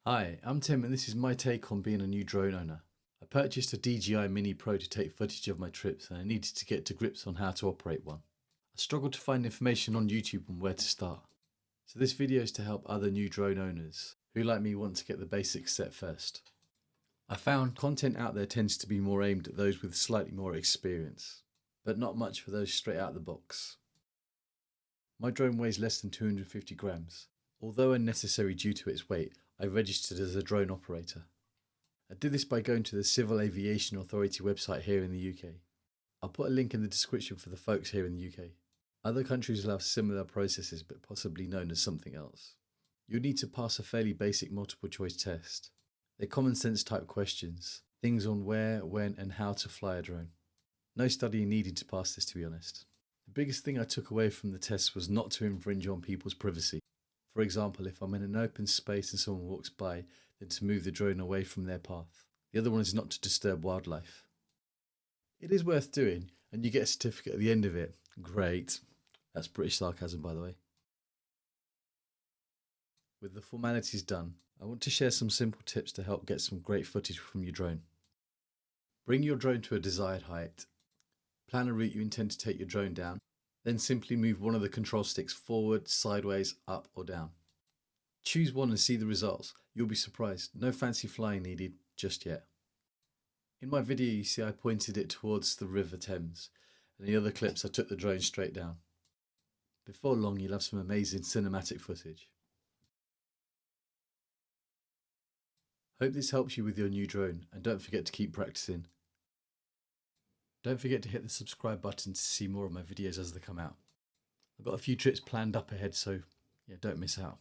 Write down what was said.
Hi, I'm Tim and this is my take on being a new drone owner. I purchased a DJI Mini Pro to take footage of my trips and I needed to get to grips on how to operate one. I struggled to find information on YouTube on where to start. So this video is to help other new drone owners who like me want to get the basics set first. I found content out there tends to be more aimed at those with slightly more experience, but not much for those straight out of the box. My drone weighs less than 250 grams. Although unnecessary due to its weight, I registered as a drone operator. I did this by going to the Civil Aviation Authority website here in the UK. I'll put a link in the description for the folks here in the UK. Other countries will have similar processes but possibly known as something else. You'll need to pass a fairly basic multiple choice test. They're common sense type questions, things on where, when and how to fly a drone. No studying needed to pass this, to be honest. The biggest thing I took away from the test was not to infringe on people's privacy. For example, if I'm in an open space and someone walks by, then to move the drone away from their path. The other one is not to disturb wildlife. It is worth doing, and you get a certificate at the end of it. Great. That's British sarcasm, by the way. With the formalities done, I want to share some simple tips to help get some great footage from your drone. Bring your drone to a desired height. Plan a route you intend to take your drone down. Then simply move one of the control sticks forward, sideways, up or down. Choose one and see the results. You'll be surprised. No fancy flying needed just yet. In my video you see I pointed it towards the River Thames, and in the other clips I took the drone straight down. Before long you'll have some amazing cinematic footage. Hope this helps you with your new drone, and don't forget to keep practicing. Don't forget to hit the subscribe button to see more of my videos as they come out. I've got a few trips planned up ahead, so yeah, don't miss out.